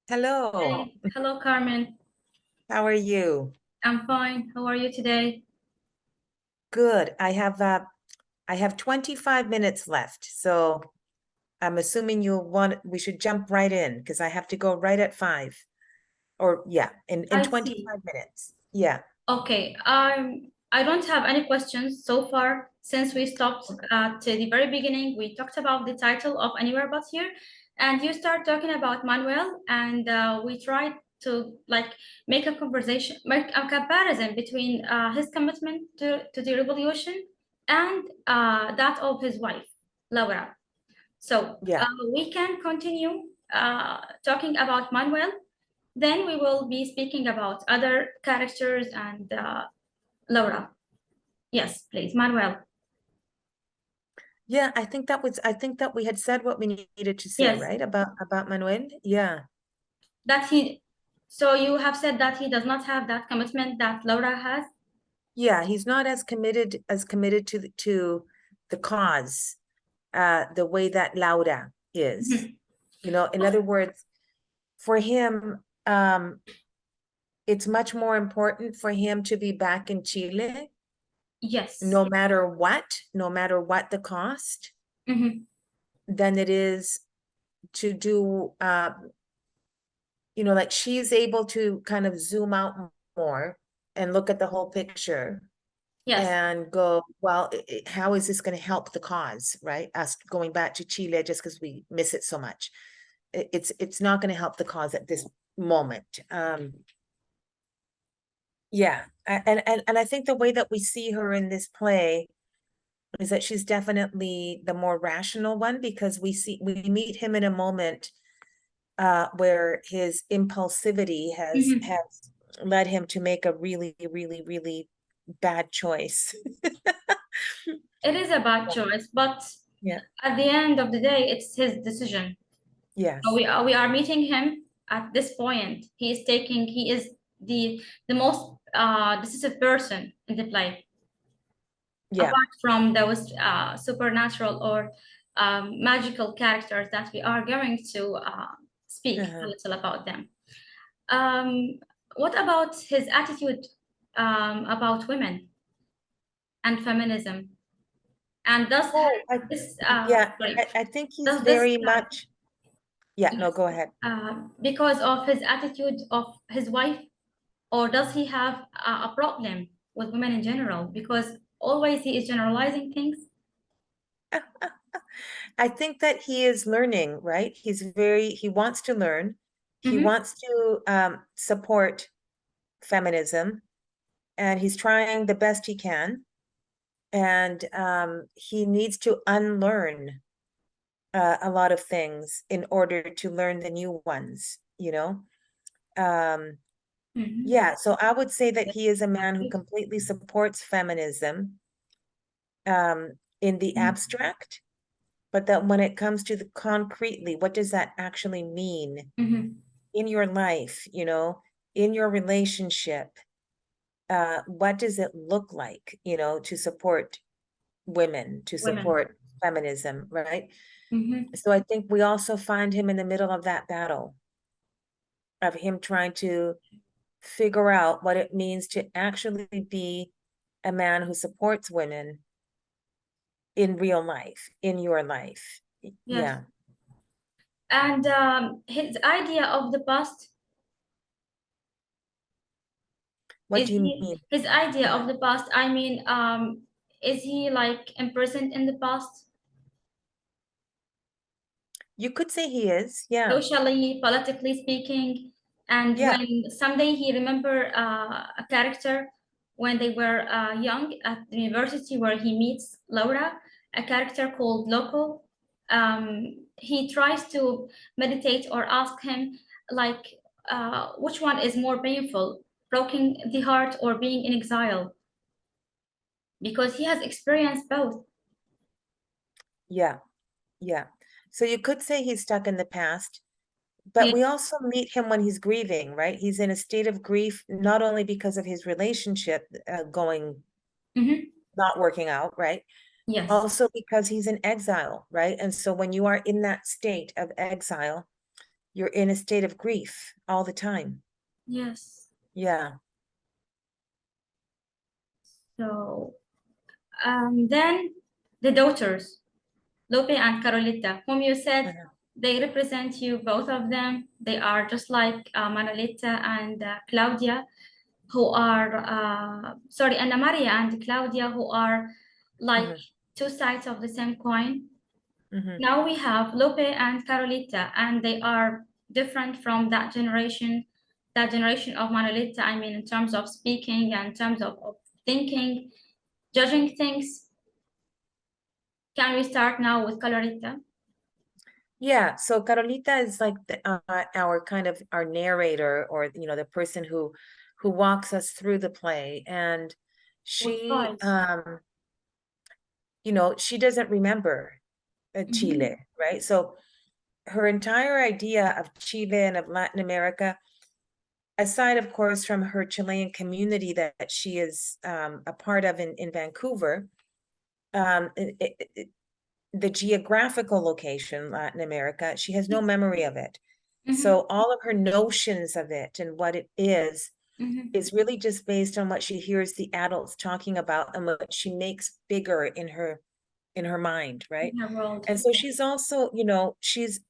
Hello, Hey, hello, Carmen. how are you? I'm fine. How are you today? Good. I have 25 minutes left, so I'm assuming we should jump right in because I have to go right at 5. Or yeah, in I see. 25 minutes. Yeah. Okay. I don't have any questions so far since we stopped at the very beginning. We talked about the title of Anywhere But Here, and you start talking about Manuel, and we tried to make a conversation, make a comparison between his commitment to the revolution and that of his wife, Laura. So Yeah. we can continue talking about Manuel. Then we will be speaking about other characters and Laura. Yes, please, Manuel. Yeah, I think that we had said what we needed to say, Yes, right? About Manuel. Yeah. that he. So you have said that he does not have that commitment that Laura has. Yeah, he's not as committed to the cause the way that Laura is. Mhm. In other words, for him, it's much more important for him to be back in Chile, Yes. no matter what the cost, Mhm. than it is to do, like she's able to kind of zoom out more and look at the whole picture Yes. and go, well, how is this going to help the cause, right? Us going back to Chile just because we miss it so much. It's not going to help the cause at this moment. Yeah, and I think the way that we see her in this play is that she's definitely the more rational one, because we meet him in a moment where his impulsivity has Mhm. has led him to make a really, really, really bad choice. It is a bad choice, but Yeah. at the end of the day, it's his decision. So Yes. we are meeting him at this point. He is the most decisive person in the play, Yeah. apart from those supernatural or magical characters that we are going to speak a Uh-huh. little about them. Um, what about his attitude about women and feminism? And Oh, this yeah, sorry, I think he's does this very much, yeah, no, yes, go ahead. because of his attitude of his wife, or does he have a problem with women in general? Because always he is generalizing things. I think that he is learning, right? He wants to learn. He Hmm. wants to support feminism, and he's trying the best he can. And he needs to unlearn a lot of things in order to learn the new ones. Um, Hmm. yeah, so I would say that he is a man who completely supports feminism in the abstract, but that when it comes to the concretely, what does that actually mean Hmm. in your life, in your relationship? What does it look like, to support women, to Women. support feminism, right? Hmm. So I think we also find him in the middle of that battle of him trying to figure out what it means to actually be a man who supports women in real life, in your life. Yes. Yeah. And his idea of the past, What is do you he mean? his idea Yeah. of the past, I mean, is he like imprisoned in the past, You could say he is. Yeah. socially, politically speaking? And Yeah. when someday he remember a character when they were young at the university where he meets Laura, a character called Loco. He tries to meditate or ask him like, which one is more painful, broken the heart or being in exile? Because he has experienced both. Yeah. Yeah. So you could say he's stuck in the past, but Yes. we also meet him when he's grieving, right? He's in a state of grief, not only because of his relationship going Hmm. not working out, right? Yes. Also because he's in exile, right? And so when you are in that state of exile, you're in a state of grief all the time. Yes. Yeah. So then the daughters, Lope and Carolita, whom you said Uh-huh. they represent you, both of them. They are just like Manolita and Claudia, who are, sorry, Anna Maria and Claudia, who are like Mhm. two sides of the same coin. Mhm. Now we have Lope and Carolita, and they are different from that generation of Manolita. I mean, in terms of speaking and in terms of thinking, judging things. Can we start now with Carolita? Yeah, so Carolita is like our kind of our narrator, or the person who walks us through the play, and With she guys. she doesn't remember Mhm. Chile, right? So her entire idea of Chile and of Latin America, aside of course from her Chilean community that she is a part of in Vancouver, um, the geographical location, Latin America, she has no memory of it. Mhm. So all of her notions of it and what it is Mhm. really just based on what she hears the adults talking about and what she makes bigger in her mind, right? In her world. And so she's also, she's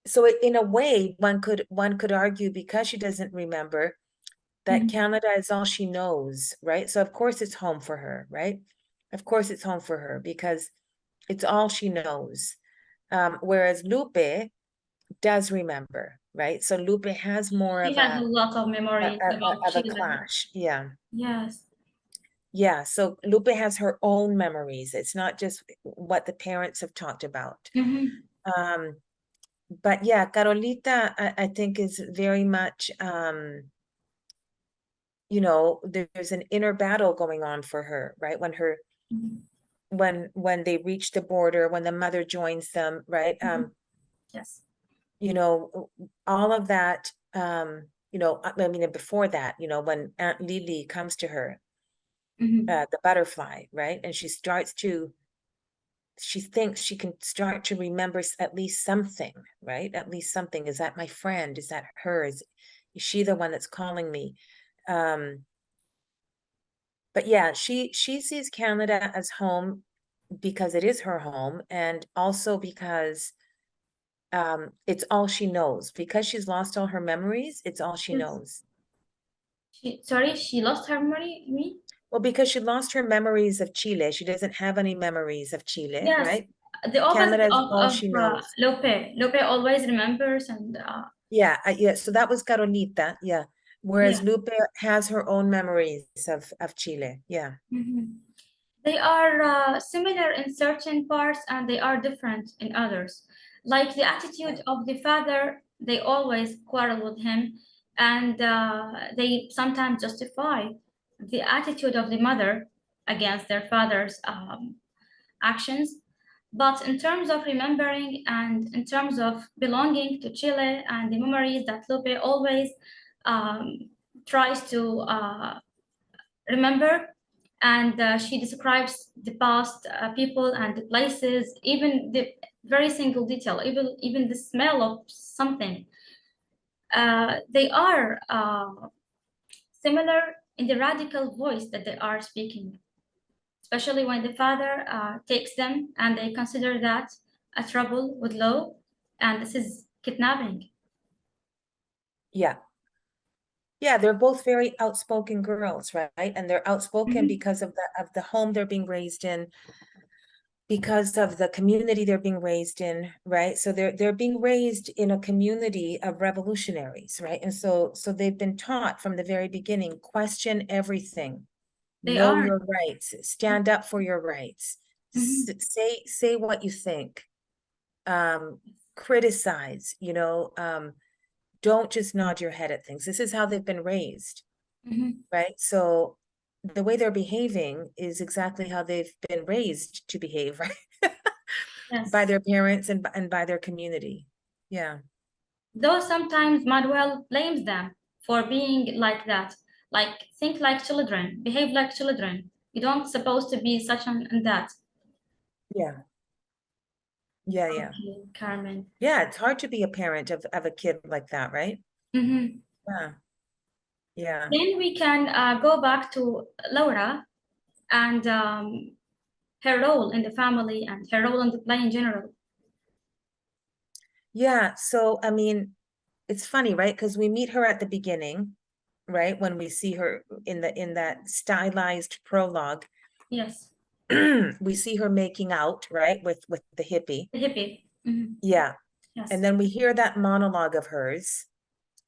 so in a way one could argue, because she doesn't remember, that Mhm. Canada is all she knows, right? So of course it's home for her, right? Of course it's home for her because it's all she knows. Whereas Lupe does remember, right? So Lupe has more She of has a a lot of memories about of a Chile. clash. Yeah. Yes. Yeah. So Lupe has her own memories. It's not just what the parents have talked about. Mhm. Um, but yeah, Carolita, I think is very much there's an inner battle going on for her, right? Mhm. When they reach the border, when the mother joins them, right? Mhm. Yes. All of that, I mean, and before that, when Aunt Lily comes to her, Mhm. the butterfly, right? And she thinks she can start to remember at least something, right? At least something. Is that my friend? Is that her? Is she the one that's calling me? Um, but yeah, she sees Canada as home because it is her home, and also because it's all she knows. Because she's lost all her memories, it's all she Yes. knows. Sorry, she lost her memory, you mean? Well, because she lost her memories of Chile. She doesn't have any memories of Chile, Yes. right? The opposite Canada is all of she knows. Lope. Lope always remembers and Yeah, yeah. So that was Carolita, yeah. yeah. Whereas Lupe has her own memories of Chile. Yeah. Mhm. They are similar in certain parts and they are different in others. Like the Yeah. attitude of the father, they always quarrel with him and they sometimes justify the attitude of the mother against their father's actions. But in terms of remembering and in terms of belonging to Chile and the memories that Lupe always um, tries to remember, and she describes the past people and the places, even the very single detail, even the smell of something. They are similar in the radical voice that they are speaking, especially when the father takes them and they consider that a trouble with law, and this is kidnapping. Yeah. Yeah, they're both very outspoken girls, right? And they're outspoken Mhm. because of the home they're being raised in, because of the community they're being raised in, right? So they're being raised in a community of revolutionaries, right? And so they've been taught from the very beginning, question everything, They know are. your rights, stand up for your rights, Mhm. say what you think, criticize, don't just nod your head at things. This is how they've been raised, Mhm. right? So the way they're behaving is exactly how they've been raised to behave, right? By Yes. their parents and by their community. Yeah. Though sometimes Manuel blames them for being like that, like think like children, behave like children. You don't supposed to be such and that. Yeah. Yeah, yeah. Okay, Carmen. Yeah, it's hard to be a parent of a kid like that, right? Mm-hmm. Yeah. Yeah. Then we can go back to Laura and her role in the family and her role in the play in general. Yeah. So, I mean, it's funny, right? Because we meet her at the beginning, right? When we see her in that stylized prologue, Yes, we see her making out, right, with the hippie. the hippie. Mm-hmm. Yeah. And Yes. then we hear that monologue of hers,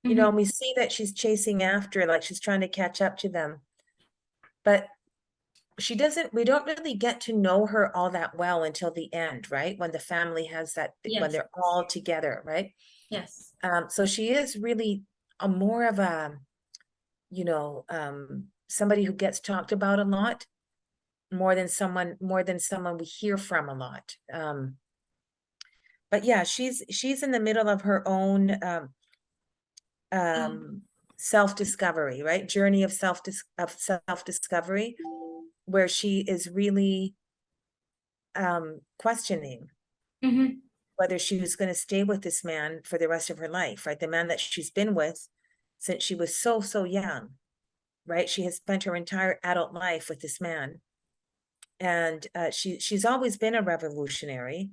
you know, Mm-hmm. and we see that she's chasing after, like she's trying to catch up to them. But she doesn't, we don't really get to know her all that well until the end, right? When the family has that, when Yes. they're all together, right? Yes. So she is really a more of a, somebody who gets talked about a lot, more than someone we hear from a lot. But yeah, she's in the middle of her own Um, self-discovery, right? Journey of self-discovery, where she is really questioning mm-hmm. whether she was going to stay with this man for the rest of her life, right? The man that she's been with since she was so young, right? She has spent her entire adult life with this man. And she's always been a revolutionary.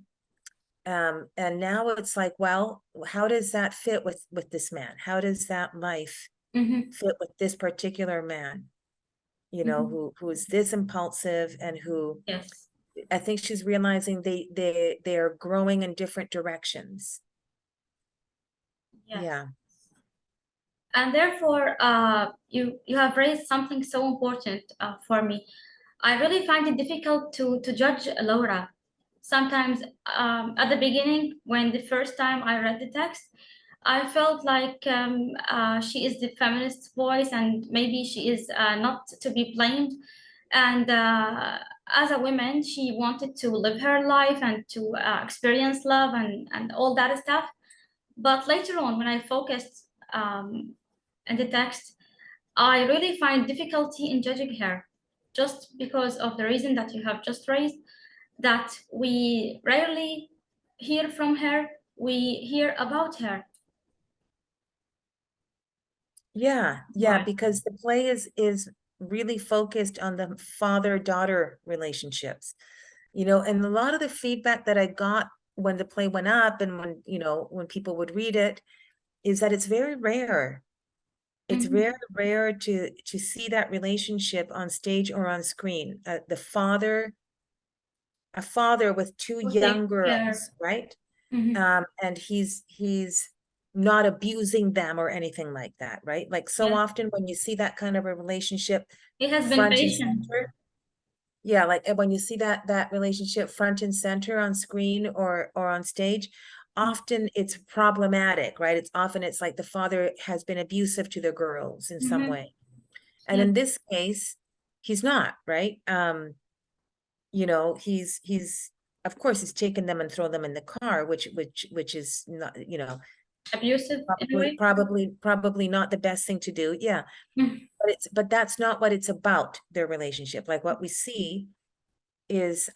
And now it's like, well, how does that fit with this man? How does that life Mm-hmm. fit with this particular man? You know, Mm-hmm. who is this impulsive and who Yes. I think she's realizing they are growing in different directions. Yes. Yeah. And therefore, you have raised something so important for me. I really find it difficult to judge Laura. Sometimes, at the beginning, when the first time I read the text, I felt like she is the feminist voice, and maybe she is not to be blamed. And as a woman, she wanted to live her life and to experience love and all that stuff. But later on, when I focused in the text, I really find difficulty in judging her, just because of the reason that you have just raised, that we rarely hear from her, we hear about her. Yeah, yeah, Why? because the play is really focused on the father-daughter relationships. You know, and a lot of the feedback that I got when the play went up and when, when people would read it is that it's very rare. It's very Mhm. rare to see that relationship on stage or on screen. A father with two Who take young care? girls, right? Mhm. And he's not abusing them or anything like that, right? Like so Yes, often when you see that kind of a relationship he has been front and patient. center, yeah, like when you see that relationship front and center on screen or on stage, often it's problematic, right? It's like the father has been abusive to the girls in some Mhm. way. And Yes. in this case, he's not, right? He's of course he's taken them and thrown them in the car, which is not, Abusive in a way. probably not the best thing to do. Yeah. Mhm. But that's not what it's about, their relationship. Like what we see is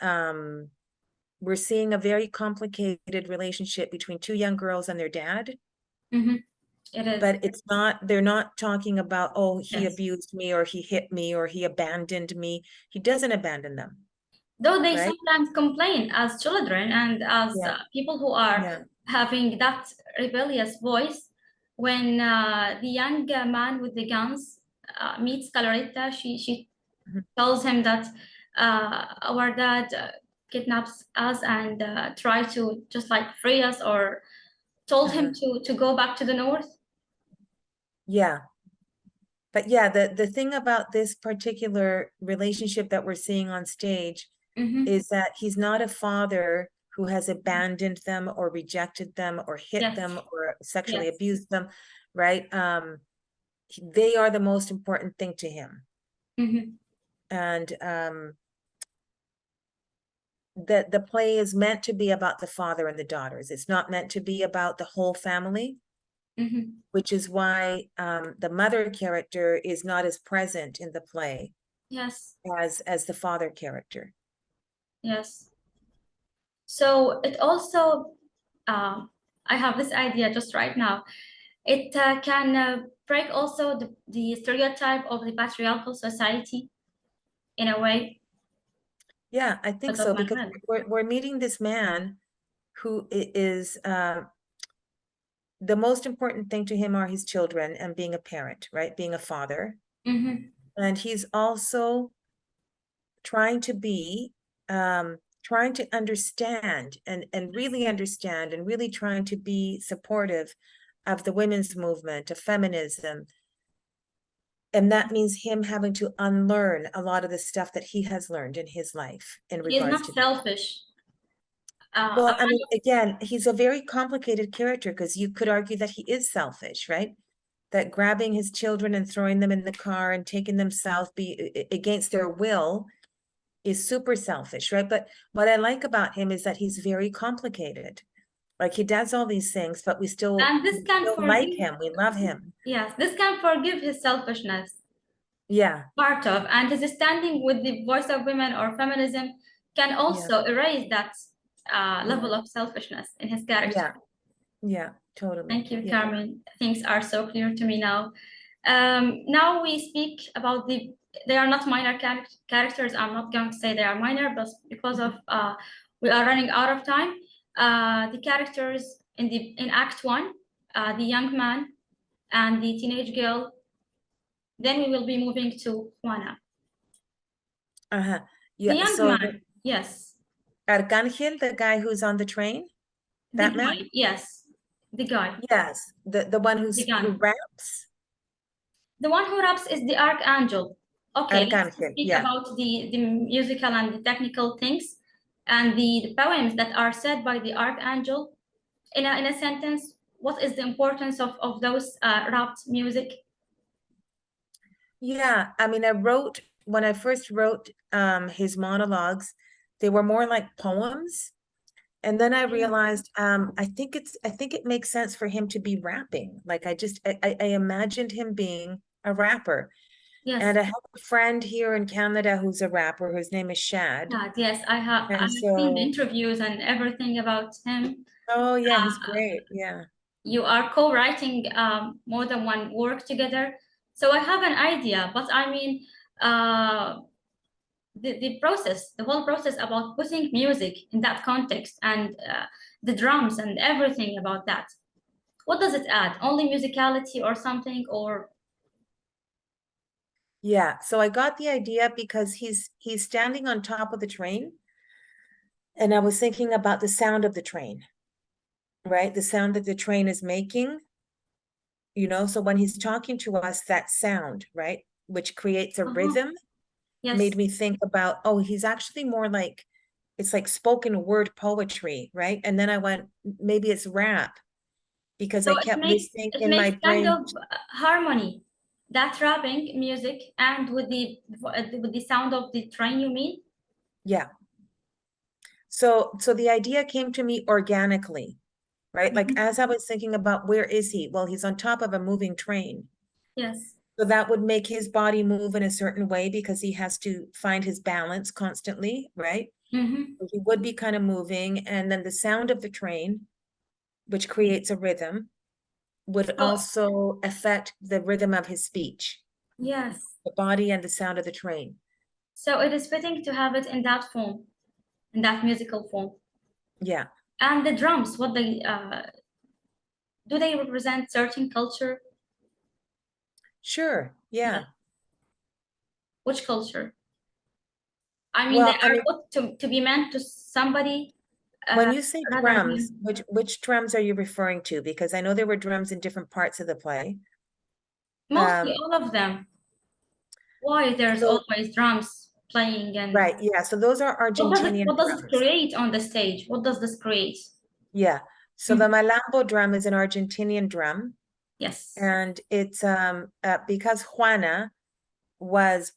we're seeing a very complicated relationship between two young girls and their dad, Mhm. It is. but they're not talking about, oh, he Yes. abused me or he hit me or he abandoned me. He doesn't abandon them, Though they right? sometimes complain as children and as Yeah, people who are yeah. having that rebellious voice, when the young man with the guns meets Caloretta, she Mhm. tells him that our dad kidnaps us and try to just like free us, or told him Uh-huh. to go back to the north. Yeah. But yeah, the thing about this particular relationship that we're seeing on stage Mm-hmm. is that he's not a father who has abandoned them or rejected them or hit Yes, them or sexually yes. abused them, right? They are the most important thing to him. Mm-hmm. And the play is meant to be about the father and the daughters. It's not meant to be about the whole family, Mm-hmm. which is why the mother character is not as present in the play Yes, as the father character. yes. So it also, I have this idea just right now. It can break also the stereotype of the patriarchal society in a way Yeah, I think because of so, because Manuel. we're meeting this man who is the most important thing to him are his children and being a parent, right? Being a father. Mm-hmm. And he's also trying to be trying to understand and really understand and really trying to be supportive of the women's movement, of feminism. And that means him having to unlearn a lot of the stuff that he has learned in his life in He is regards not to. selfish. Well, I A mean, again, he's a very complicated character because you could argue that he is selfish, right? That grabbing his children and throwing them in the car and taking them south against their will is super selfish, right? But what I like about him is that he's very complicated. Like he does all these things, but we still, and this we can still like forgive, him. We love him. yes, this can forgive his selfishness, Yeah, part of, and his standing with the voice of women or feminism can yeah, also erase that yeah, level of selfishness in his character. yeah, yeah, totally. Thank you, Yeah. Carmen. Things are so clear to me now. Now we speak about they are not minor characters. I'm not going to say they are minor, but because of we are running out of time. The characters in Act 1, the young man and the teenage girl. Then we will be moving to Juana. Uh-huh. The Yeah. young So the man, yes. Arcangel, the guy who's on the train, The that guy, man? yes. The guy, Yes. The one the who gun. raps. The one who raps is the archangel. Okay, let's Arcangel, speak yeah. about the musical and the technical things and the poems that are said by the archangel. In a sentence, what is the importance of those rapped music? Yeah. I mean, when I first wrote his monologues, they were more like poems. And then I realized I think it makes sense for him to be rapping. Like I imagined him being a rapper. Yes, And I have a friend here in Canada who's a rapper. His name is Shad. yes, I And have seen the so, interviews and everything about him. oh yeah, he's Uh, great. Yeah. you are co-writing more than one work together. So I have an idea, but I mean, uh, the whole process about putting music in that context and the drums and everything about that. What does it add? Only musicality or something, or Yeah. So I got the idea because he's standing on top of the train. And I was thinking about the sound of the train, right? The sound that the train is making, so when he's talking to us, that sound, right? Which creates a uh-huh. rhythm, made Yes. me think about, oh, he's actually more like, it's like spoken word poetry, right? And then I went, maybe it's rap, because So I kept listening it in my makes kind brain. of harmony, that rapping music and with the sound of the train, you mean? Yeah. So the idea came to me organically, right? Like Mhm. as I was thinking about where is he? Well, he's on top of a moving train. Yes. So that would make his body move in a certain way because he has to find his balance constantly, right? Mm-hmm. So he would be kind of moving. And then the sound of the train, which creates a rhythm, would Oh, also affect the rhythm of his speech, yes. the body and the sound of the train. So it is fitting to have it in that form, in that musical form. Yeah, And the drums, what they do they represent certain culture? sure. Yeah. Yeah. Which culture? I mean, they Well, I are mean, put to be meant to somebody when you say rather drums, than which drums are you referring to? Because I know there were drums in different parts of the play. mostly Um, all of them. Why there's so always drums playing and right, yeah. So those are Argentinian what does it drums. create on the stage? What does this create? Yeah. So the Mhm. malambo drum is an Argentinian drum, Yes. and it's because Juana was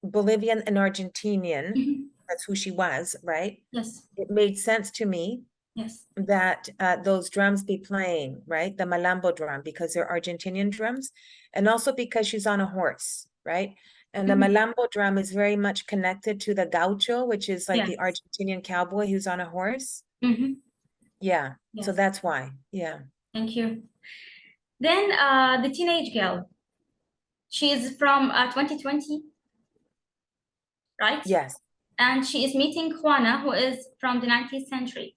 Bolivian and Argentinian, Mhm. that's who she was, right? Yes. It made sense to me Yes. that those drums be playing, right? The malambo drum, because they're Argentinian drums, and also because she's on a horse, right? And the Mhm. malambo drum is very much connected to the gaucho, which is like the Yes. Argentinian cowboy who's on a horse. Mhm. Yeah, so Yes. that's why. Yeah. Thank you. Then the teenage girl. She is from 2020, right? Yes. And she is meeting Juana, who is from the 19th century.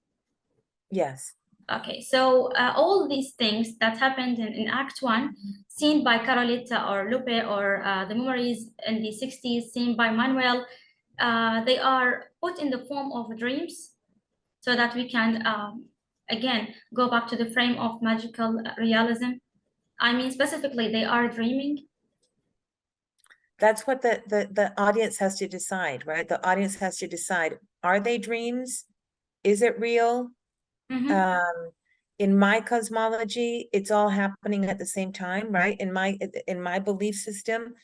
Yes. Okay, so all these things that happened in Act 1, seen by Carolita or Lupe, or the memories in the 60s, seen by Manuel, they are put in the form of dreams so that we can, again, go back to the frame of magical realism. I mean, specifically, they are dreaming. That's what the audience has to decide, right? The audience has to decide, are they dreams? Is it real? Mhm. In my cosmology, it's all happening at the same time, right? In my belief system,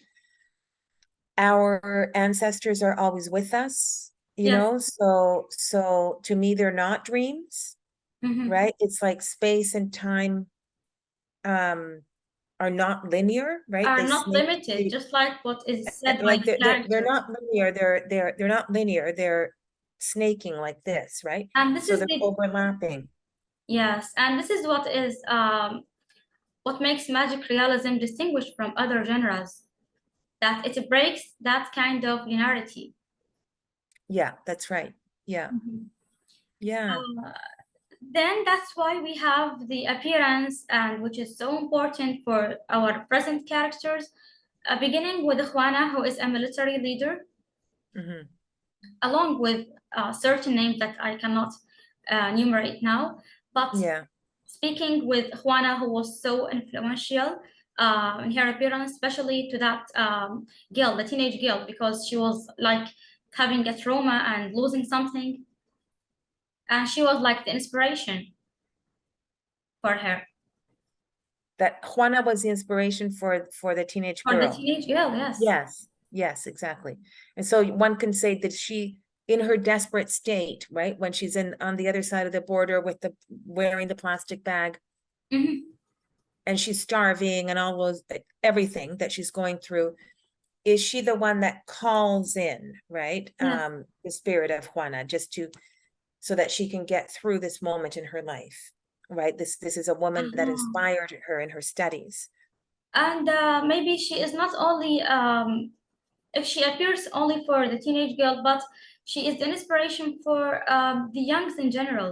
our ancestors are always with us, you Yes. know, so to me, they're not dreams, Mhm. right? It's like space and time are not linear, right? Are They not snake limited, just like what is said by like the they're character. not linear, they're not linear, they're snaking like this, right? And this So is they're the, overlapping. yes, and this is what is what makes magic realism distinguished from other genres, that it breaks that kind of linearity. Yeah, that's right. Yeah. Mhm. Yeah. Uh, then that's why we have the appearance, and which is so important for our present characters, beginning with Juana, who is a military leader, Hmm. along with certain names that I cannot enumerate now. But Yeah. speaking with Juana, who was so influential in her appearance, especially to that girl, the teenage girl, because she was like having a trauma and losing something. And she was like the inspiration for her, That Juana was the inspiration for the teenage for the girl. teenage girl, yes. Yes, yes, exactly. And so one can say that she, in her desperate state, right, when she's in on the other side of the border with the wearing the plastic bag, Mhm. and she's starving and all those everything that she's going through, is she the one that calls in, right? Yes. The spirit of Juana, just to so that she can get through this moment in her life, right? This is a woman that Uh-huh. inspired her in her studies. And maybe she is not only, if she appears only for the teenage girl, but she is the inspiration for the youngs in general,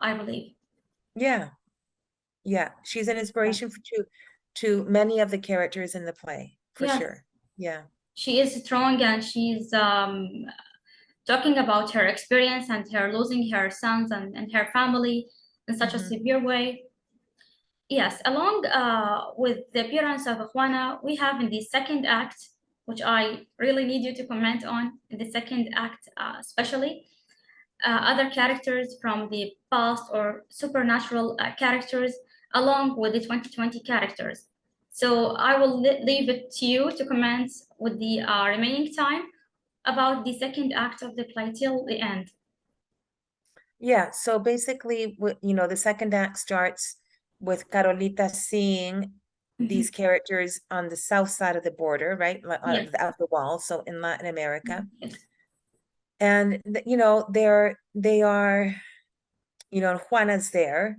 I believe. Yeah, yeah. She's an Yes. inspiration to many of the characters in the play, for Yes, sure. Yeah. she is strong, and she's talking about her experience and her losing her sons and her family in such a Hmm. severe way. Yes, along with the appearance of Juana, we have in the second act, which I really need you to comment on, in the second act especially, other characters from the past or supernatural characters, along with the 2020 characters. So I will leave it to you to comment with the remaining time about the second act of the play till the end. Yeah. So basically, you know, the second act starts with Carolita seeing Mhm. these characters on the south side of the border, right? Yes. Of the wall, so in Latin America. Yes. And you know, they are, you know, Juana's there.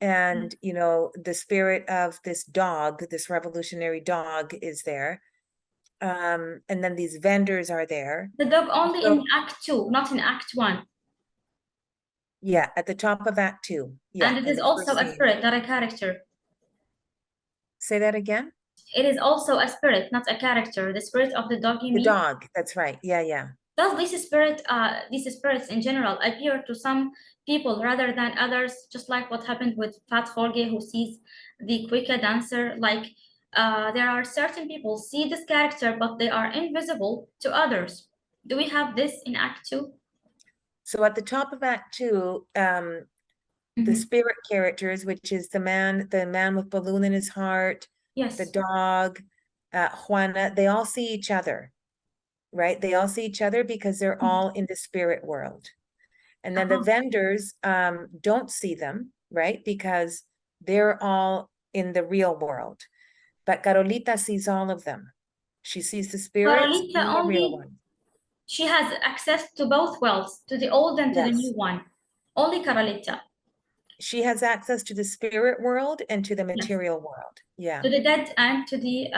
And, you know, the spirit of this dog, this revolutionary dog is there. And then these vendors are there. The dog only in So Act 2, not in Act 1. yeah, at the top of Act 2. Yeah, And it in is the also first a scene. spirit, not a character. Say that again? It is also a spirit, not a character. The spirit of the dog, you The mean? dog, that's right. Yeah, yeah. Does these spirits in general appear to some people rather than others, just like what happened with Fat Jorge, who sees the Cuica dancer? Like, there are certain people see this character, but they are invisible to others. Do we have this in Act 2? So at the top of Act 2, the Mhm. spirit characters, which is the man with balloon in his heart, the Yes. dog, Juana, they all see each other, right? They all see each other because they're all in the spirit world. And then the Uh-huh. vendors don't see them, right? Because they're all in the real world. But Carolita sees all of them. She sees the spirits Carolita and the real only, one. she has access to both worlds, to the old and to the new Yes. one. Only Carolita. She has access to the spirit world and to the Yes. material world. Yeah. To the dead and to the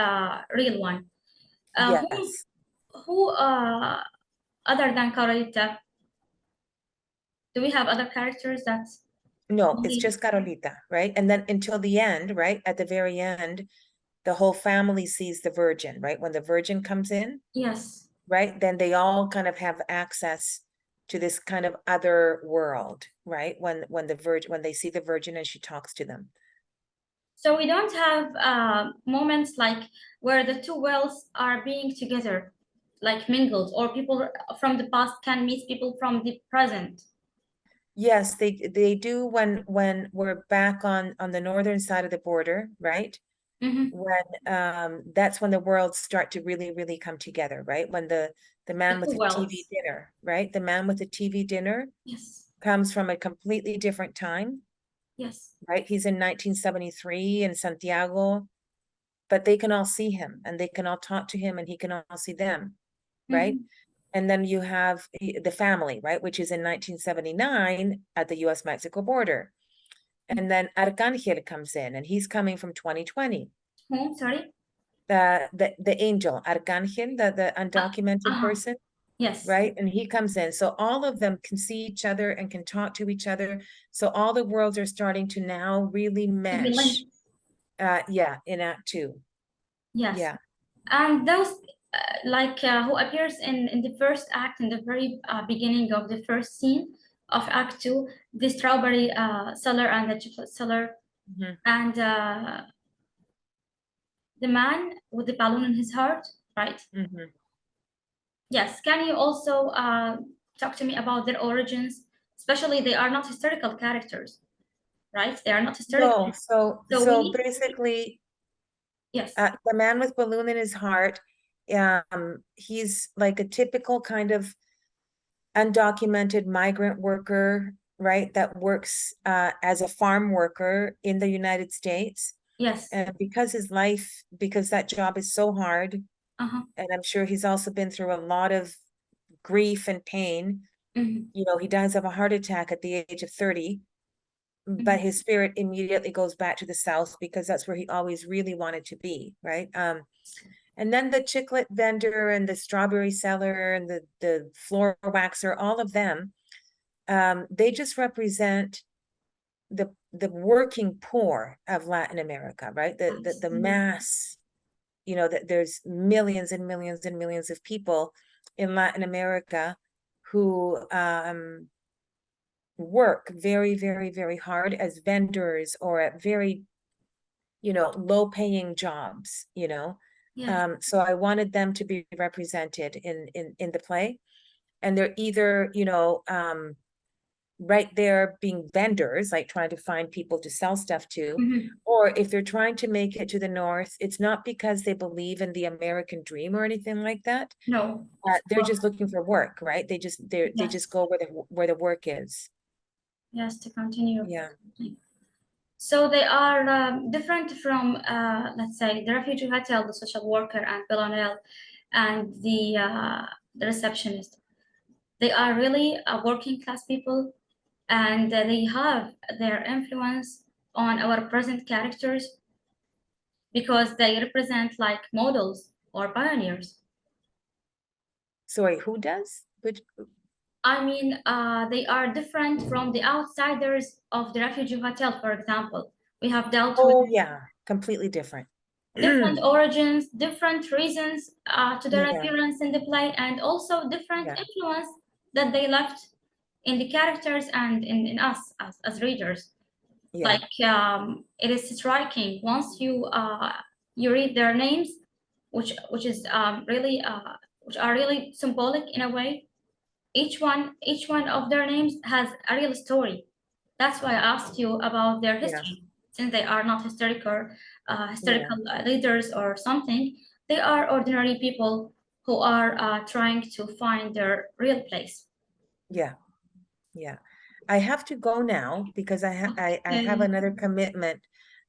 real one. Who, Yes. who other than Carolita, do we have other characters that No, it's only? just Carolita, right? And then until the end, right? At the very end, the whole family sees the Virgin, right? When the Virgin comes in, Yes. right? Then they all kind of have access to this kind of other world, right? When the Virgin, when they see the Virgin and she talks to them. So we don't have moments like where the two worlds are being together, like mingled, or people from the past can meet people from the present. Yes, they do when we're back on the northern side of the border, right? Mm-hmm. When that's when the worlds start to really come together, right? When the The man with two the TV worlds. dinner, right? The man with the TV dinner Yes. comes from a completely different time, Yes. right? He's in 1973 in Santiago, but they can all see him and they can all talk to him and he can all see them, right? Mm-hmm. And then you have the family, right? Which is in 1979 at the US-Mexico border. And then Arcangel comes in and he's coming from 2020. Who? Sorry. The angel, Arcangel, the undocumented Uh-huh. person, Yes. right? And he comes in. So all of them can see each other and can talk to each other. So all the worlds are starting to now really To be mesh. linked. Yeah, in Act Two. Yes. Yeah. And those like who appears in the first act, in the very beginning of the first scene of Act Two, the strawberry seller and the chocolate seller, Mhm, and the man with the balloon in his heart, right? mhm. Yes. Can you also talk to me about their origins? Especially, they are not historical characters, right? They are not historical. No, so So we so need, basically, yes, the man with balloon in his heart, he's like a typical kind of undocumented migrant worker, right? That works as a farm worker in the United States. yes, And because that job is so hard, uh-huh, and I'm sure he's also been through a lot of grief and pain. mm-hmm, You know, he dies of a heart attack at the age of 30, but mm-hmm, his spirit immediately goes back to the South because that's where he always really wanted to be, right? And then the chiclet vendor and the strawberry seller and the floor waxer, all of them, they just represent the working poor of Latin America, right? The mass, you know, that there's millions and millions and millions of people in Latin America who work very hard as vendors or at very, you know, low paying jobs, you know. yes, So I wanted them to be represented in the play. And they're either, you know, right there being vendors, like trying to find people to sell stuff to, mm-hmm, or if they're trying to make it to the North, it's not because they believe in the American dream or anything like that. no, it's They're work, just looking for work, right? They just yes, go where the work is. yes, to continue. Yeah. So they are different from, let's say, the refugee hotel, the social worker, and Villanelle, and the receptionist. They are really working class people, and they have their influence on our present characters because they represent like models or pioneers. Sorry, who does? Which, I mean, they are different from the outsiders of the refugee hotel, for example. We have dealt with oh yeah, completely different. different origins, different reasons to their Yeah, appearance in the play, and also different yeah, influence that they left in the characters and in us as readers. yeah, Like it is striking once you read their names, which is really which are really symbolic in a way. Each one of their names has a real story. That's why I asked you about their yeah, history, since they are not yeah, historical leaders or something. They are ordinary people who are trying to find their real place. yeah, yeah. I have to go now because I have Okay. another commitment,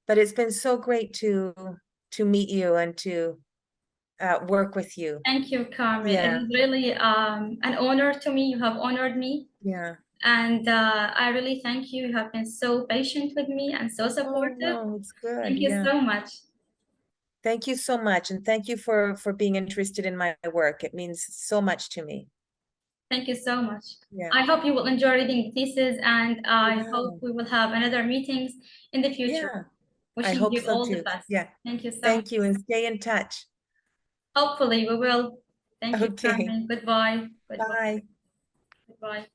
but it's been so great to meet you and to work with you. Thank you, Carmen. It Yeah. is really an honor to me. You have honored me. Yeah. And I really thank you. You have been so patient with me and so Oh, supportive. no, it's good. Thank you Yeah. so much. Thank you so much. And thank you for being interested in my work. It means so much to me. Thank you so much. Yeah. I hope you will enjoy reading the thesis, and I Yeah. hope we will have another meetings in the future. Yeah. I Wishing hope you so all the too. best. Yeah. Thank you so much. Thank you, and stay in touch. Hopefully we will. Thank you, Okay. Carmen. Goodbye. Goodbye. Bye. Goodbye.